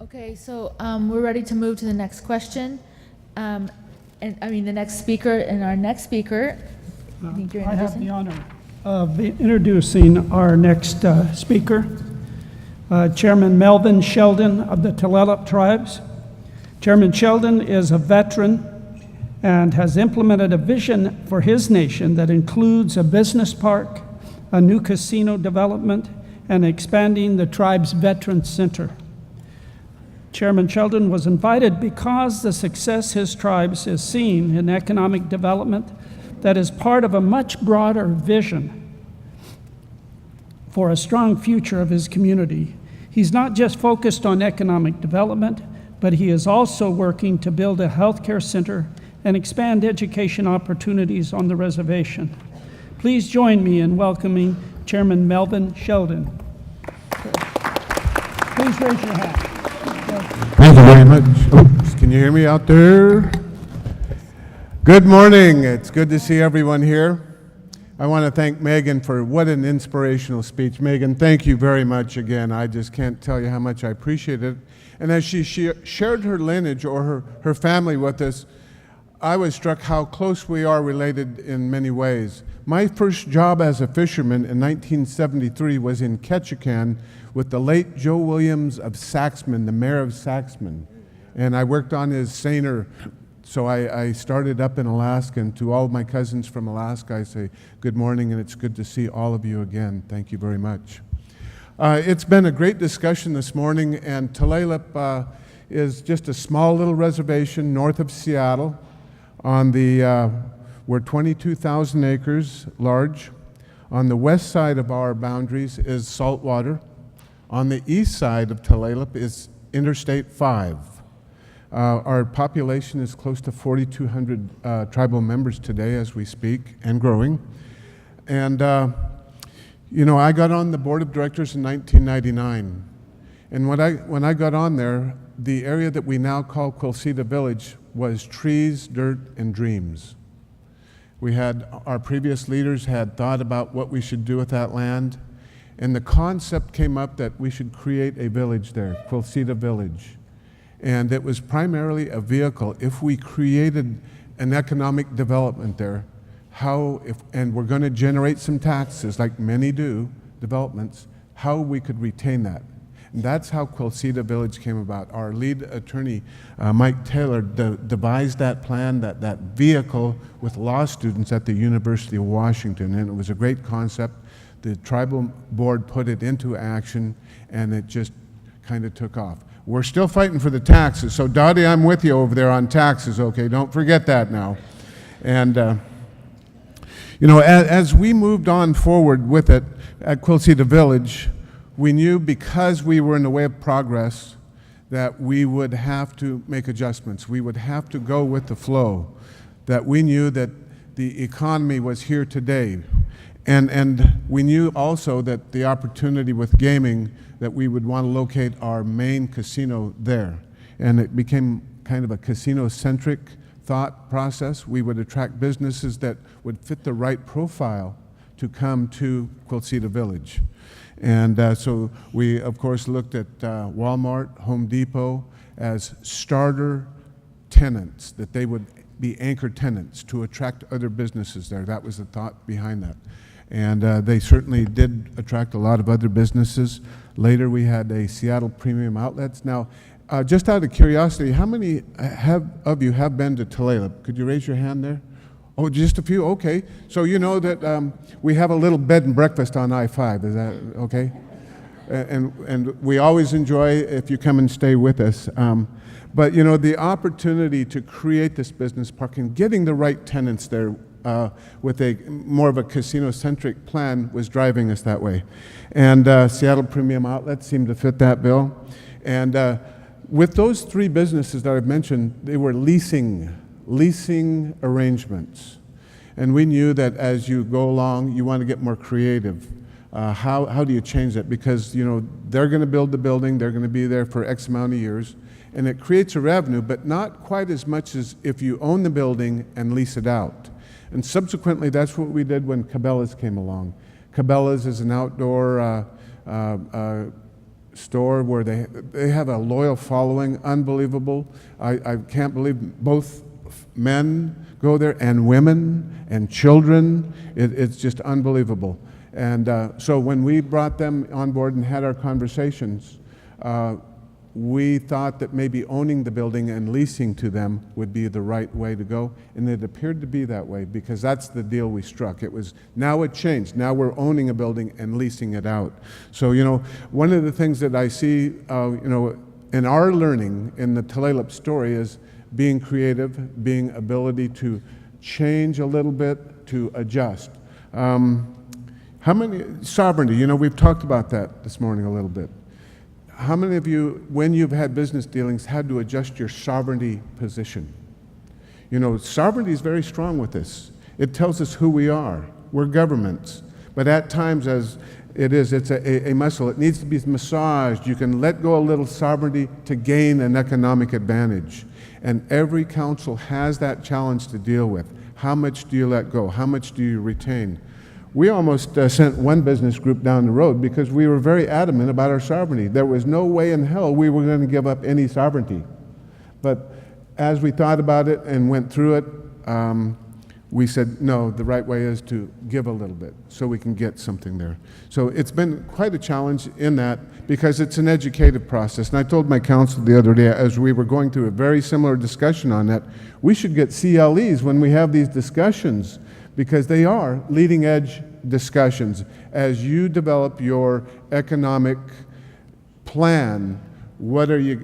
Okay, so we're ready to move to the next question. The next speaker, and our next speaker, I think you're I have introducing. the honor of introducing our next speaker, Chairman Melvin Sheldon of the Tulalip tribes. Chairman Sheldon is a veteran and has implemented a vision for his nation that includes a business park, a new casino development, and expanding the tribe's Veterans Center. Chairman Sheldon was invited because the success his tribes is seeing in economic development that is part of a much broader vision for a strong future of his community. He's not just focused on economic development, but he is also working to build a healthcare center and expand education opportunities on the reservation. Please join me in welcoming Chairman Melvin Sheldon. Please raise your hand. Thank you very much. Oops, can you hear me out there? Good morning. It's good to see everyone here. I want to thank Megan for what an inspirational speech. Megan, thank you very much again. I just can't tell you how much I appreciate it. And as she shared her lineage or her family with us, I was struck how close we are related in many ways. My first job as a fisherman in 1973 was in Ketchikan with the late Joe Williams of Saxman, the mayor of Saxman. And I worked on his seiner. So I started up in Alaska, and to all of my cousins from Alaska, I say good morning, and it's good to see all of you again. Thank you very much. It's been a great discussion this morning, and Tulalip is just a small little reservation north of Seattle. We're 22,000 acres large. On the west side of our boundaries is saltwater. On the east side of Tulalip is Interstate 5. Our population is close to 4,200 tribal members today as we speak, and growing. And I got on the board of directors in 1999. And when I got on there, the area that we now call Quilceda Village was trees, dirt, and dreams. Our previous leaders had thought about what we should do with that land, and the concept came up that we should create a village there, Quilceda Village. And it was primarily a vehicle. If we created an economic development there, and we're going to generate some taxes, like many do, developments, how we could retain that. And that's how Quilceda Village came about. Our lead attorney, Mike Taylor, devised that plan, that vehicle with law students at the University of Washington, and it was a great concept. The tribal board put it into action, and it just kind of took off. We're still fighting for the taxes, so Dottie, I'm with you over there on taxes, okay? Don't forget that now. And, as we moved on forward with it at Quilceda Village, we knew because we were in the way of progress that we would have to make adjustments. We would have to go with the flow, that we knew that the economy was here today. And we knew also that the opportunity with gaming, that we would want to locate our main casino there. And it became kind of a casino-centric thought process. We would attract businesses that would fit the right profile to come to Quilceda Village. And so we, of course, looked at Walmart, Home Depot as starter tenants, that they would be anchor tenants to attract other businesses there. That was the thought behind that. And they certainly did attract a lot of other businesses. Later, we had a Seattle Premium Outlets. Now, just out of curiosity, how many of you have been to Tulalip? Could you raise your hand there? Oh, just a few? Okay. So you know that we have a little bed and breakfast on I-5. Is that okay? And we always enjoy if you come and stay with us. But the opportunity to create this business park and getting the right tenants there with a more of a casino-centric plan was driving us that way. And Seattle Premium Outlets seemed to fit that bill. And with those three businesses that I've mentioned, they were leasing arrangements. And we knew that as you go along, you want to get more creative. How do you change that? Because they're going to build the building, they're going to be there for X amount of years, and it creates a revenue, but not quite as much as if you own the building and lease it out. And subsequently, that's what we did when Cabela's came along. Cabela's is an outdoor store where they have a loyal following, unbelievable. I can't believe both men go there and women and children. It's just unbelievable. And so when we brought them on board and had our conversations, we thought that maybe owning the building and leasing to them would be the right way to go, and it appeared to be that way because that's the deal we struck. Now it changed. Now we're owning a building and leasing it out. So, one of the things that I see, in our learning in the Tulalip story is being creative, being ability to change a little bit, to adjust. How many, sovereignty, we've talked about that this morning a little bit. How many of you, when you've had business dealings, had to adjust your sovereignty position? Sovereignty is very strong with this. It tells us who we are. We're governments. But at times, as it's a muscle. It needs to be massaged. You can let go a little sovereignty to gain an economic advantage. And every council has that challenge to deal with. How much do you let go? How much do you retain? We almost sent one business group down the road because we were very adamant about our sovereignty. There was no way in hell we were going to give up any sovereignty. But as we thought about it and went through it, we said, no, the right way is to give a little bit so we can get something there. So it's been quite a challenge in that because it's an educative process. And I told my council the other day, as we were going through a very similar discussion on that, we should get CLEs when we have these discussions, because they are leading edge discussions. As you develop your economic plan, what are you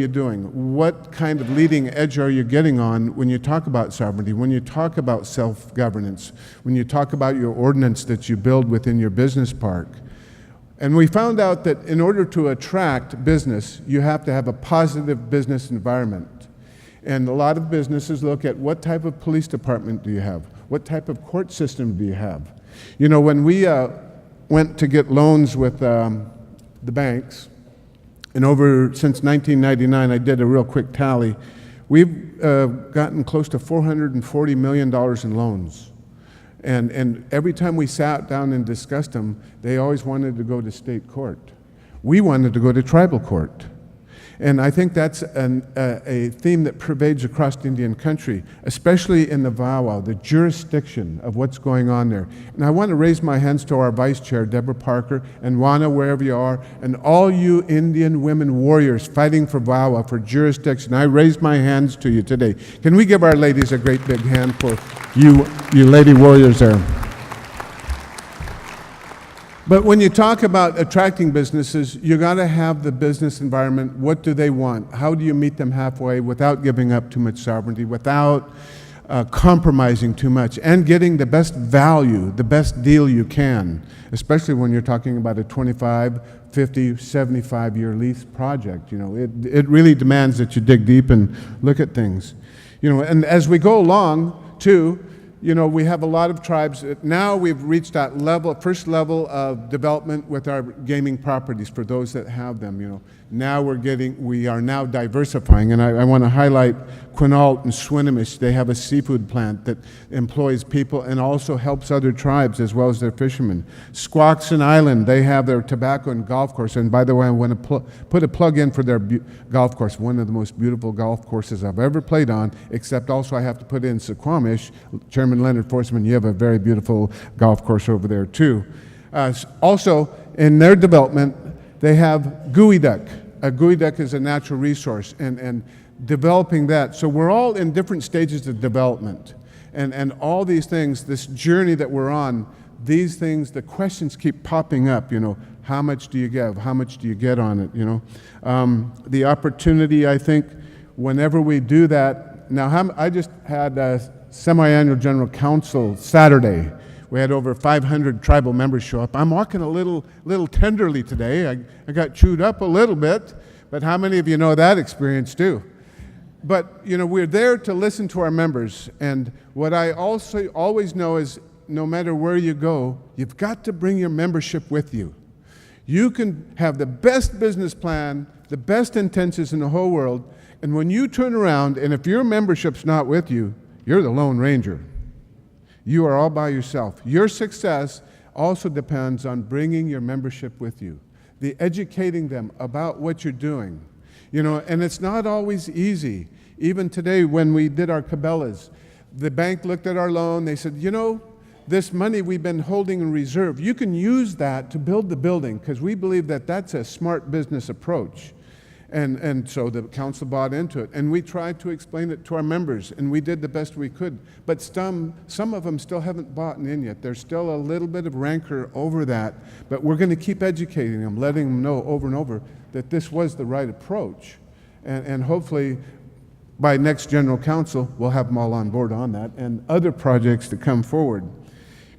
doing? What kind of leading edge are you getting on when you talk about sovereignty, when you talk about self-governance, when you talk about your ordinance that you build within your business park? And we found out that in order to attract business, you have to have a positive business environment. And a lot of businesses look at what type of police department do you have? What type of court system do you have? When we went to get loans with the banks, and since 1999, I did a real quick tally, we've gotten close to $440 million in loans. And every time we sat down and discussed them, they always wanted to go to state court. We wanted to go to tribal court. And I think that's a theme that pervades across Indian country, especially in the VAWA, the jurisdiction of what's going on there. And I want to raise my hands to our Vice Chair, Deborah Parker, and Juana, wherever you are, and all you Indian women warriors fighting for VAWA, for jurisdiction. I raise my hands to you today. Can we give our ladies a great big hand for you lady warriors there? But when you talk about attracting businesses, you got to have the business environment. What do they want? How do you meet them halfway without giving up too much sovereignty, without compromising too much, and getting the best value, the best deal you can, especially when you're talking about a 25, 50, 75-year lease project. It really demands that you dig deep and look at things. And as we go along, too, we have a lot of tribes. Now we've reached that first level of development with our gaming properties for those that have them. Now we are now diversifying, and I want to highlight Quinault and Swinomish. They have a seafood plant that employs people and also helps other tribes as well as their fishermen. Squaxin Island, they have their tobacco and golf course. And by the way, I want to put a plug in for their golf course, one of the most beautiful golf courses I've ever played on, except also I have to put in Suquamish. Chairman Leonard Forsman, you have a very beautiful golf course over there too. Also, in their development, they have geoduck. A geoduck is a natural resource, and developing that. So we're all in different stages of development. And all these things, this journey that we're on, these things, the questions keep popping up, how much do you give? How much do you get on it, The opportunity, I think, whenever we do that. Now, I just had a semi-annual general council Saturday. We had over 500 tribal members show up. I'm walking a little tenderly today. I got chewed up a little bit, but how many of you know that experience too? But, we're there to listen to our members. And what I also always know is no matter where you go, you've got to bring your membership with you. You can have the best business plan, the best intentions in the whole world, and when you turn around, and if your membership's not with you, you're the Lone Ranger. You are all by yourself. Your success also depends on bringing your membership with you. the educating them about what you're doing. You know, and it's not always easy. Even today when we did our Cabela's, the bank looked at our loan, they said, you know, this money we've been holding in reserve, you can use that to build the building, because we believe that that's a smart business approach. And so the council bought into it, and we tried to explain it to our members, and we did the best we could. But some of them still haven't bought in yet. There's still a little bit of rancor over that, but we're going to keep educating them, letting them know over and over that this was the right approach. And hopefully by next general council, we'll have them all on board on that, and other projects to come forward.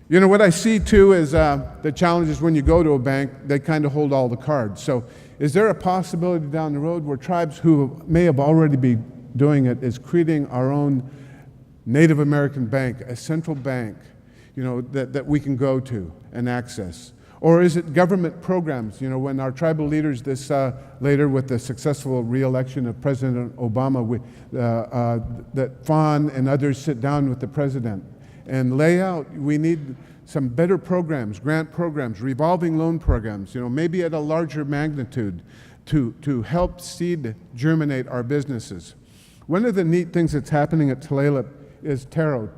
You know, what I see too is the challenges when you go to a bank, they kind of hold all the cards. So is there a possibility down the road where tribes who may have already been doing it is creating our own Native American bank, a central bank, you know, that we can go to and access? Or is it government programs? You know, when our tribal leaders this later with the successful re-election of President Obama, that Fawn and others sit down with the president and lay out, we need some better programs, grant programs, revolving loan programs, you know, maybe at a larger magnitude to help seed germinate our businesses. One of the neat things that's happening at Tulalip is TARO,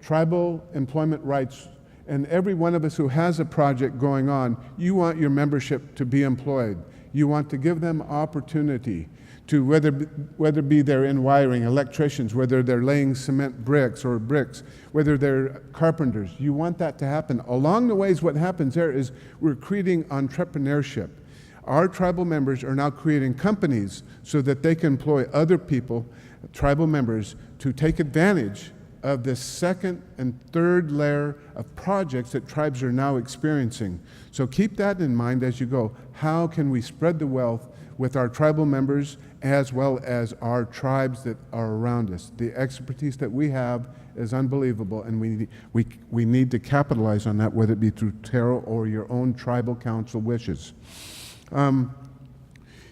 Tribal Employment Rights. And every one of us who has a project going on, you want your membership to be employed. You want to give them opportunity to, whether be they're in wiring, electricians, whether they're laying cement bricks or bricks, whether they're carpenters. You want that to happen. Along the ways, what happens there is we're creating entrepreneurship. Our tribal members are now creating companies so that they can employ other people, tribal members, to take advantage of this second and third layer of projects that tribes are now experiencing. So keep that in mind as you go. How can we spread the wealth with our tribal members as well as our tribes that are around us? The expertise that we have is unbelievable, and we need to capitalize on that, whether it be through TARO or your own tribal council wishes. You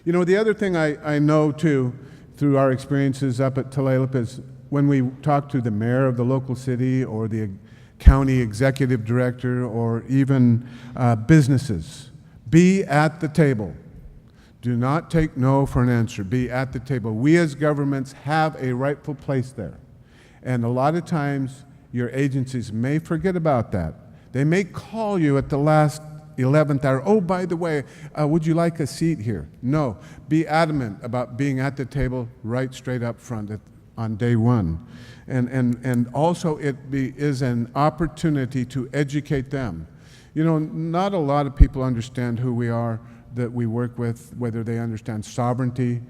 know, the other thing I know too, through our experiences up at Tulalip, is when we talk to the mayor of the local city or the county executive director or even businesses, be at the table. Do not take no for an answer. Be at the table. We as governments have a rightful place there. And a lot of times your agencies may forget about that. They may call you at the last 11th hour. Oh, by the way, would you like a seat here? No. Be adamant about being at the table right straight up front on day one. And also it is an opportunity to educate them. You know, not a lot of people understand who we are that we work with, whether they understand sovereignty.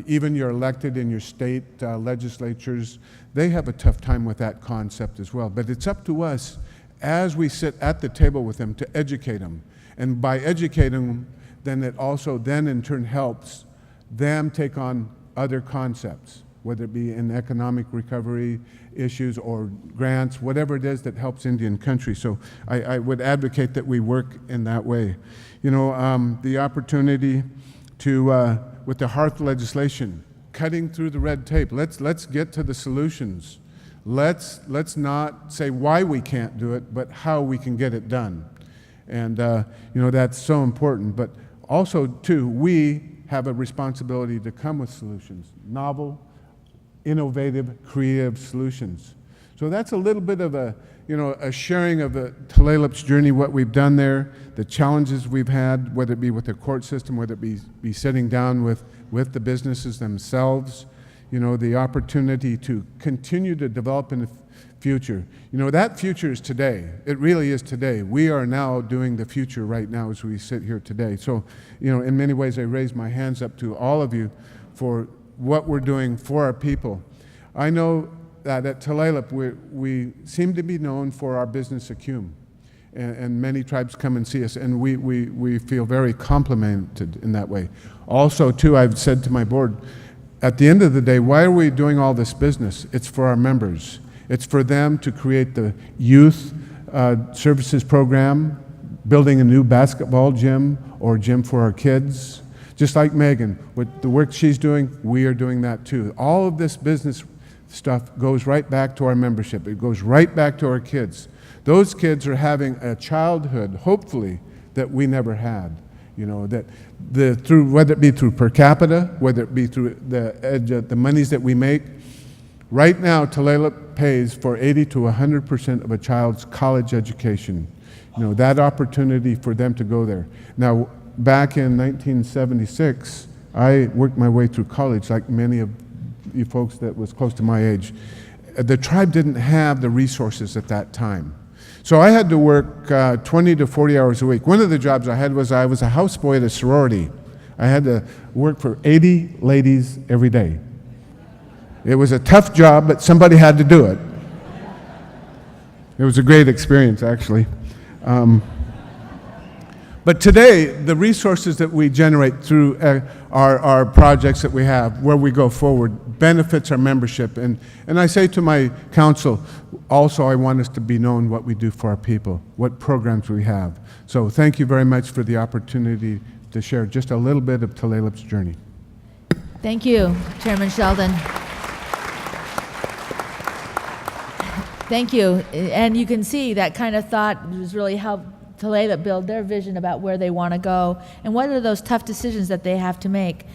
Even you're elected in your state legislatures, they have a tough time with that concept as well. But it's up to us as we sit at the table with them to educate them. And by educating them, then it also then in turn helps them take on other concepts, whether it be in economic recovery issues or grants, whatever it is that helps Indian country. So I would advocate that we work in that way. You know, the opportunity to, with the Hearth legislation, cutting through the red tape, let's get to the solutions. Let's not say why we can't do it, but how we can get it done. And, you know, that's so important. But also, too, we have a responsibility to come with solutions, novel, innovative, creative solutions. So that's a little bit of a, you know, a sharing of the Tulalip's journey, what we've done there, the challenges we've had, whether it be with the court system, whether it be sitting down with the businesses themselves, you know, the opportunity to continue to develop in the future. You know, that future is today. It really is today. We are now doing the future right now as we sit here today. So, you know, in many ways, I raise my hands up to all of you for what we're doing for our people. I know that at Tulalip, we seem to be known for our business acumen, and many tribes come and see us, and we feel very complimented in that way. Also, too, I've said to my board, at the end of the day, why are we doing all this business? It's for our members. It's for them to create the youth services program, building a new basketball gym or gym for our kids. Just like Megan, with the work she's doing, we are doing that too. All of this business stuff goes right back to our membership. It goes right back to our kids. Those kids are having a childhood, hopefully, that we never had. You know, that through, whether it be through per capita, whether it be through the monies that we make. Right now, Tulalip pays for 80 to 100% of a child's college education. You know, that opportunity for them to go there. Now, back in 1976, I worked my way through college like many of you folks that was close to my age. The tribe didn't have the resources at that time. So I had to work 20 to 40 hours a week. One of the jobs I had was I was a houseboy at a sorority. I had to work for 80 ladies every day. It was a tough job, but somebody had to do it. It was a great experience, actually. But today, the resources that we generate through our projects that we have, where we go forward, benefits our membership. And I say to my council, also I want us to be known what we do for our people, what programs we have. So thank you very much for the opportunity to share just a little bit of Tulalip's journey. Thank you, Chairman Sheldon. Thank you. And you can see that kind of thought has really helped Tulalip build their vision about where they want to go and what are those tough decisions that they have to make.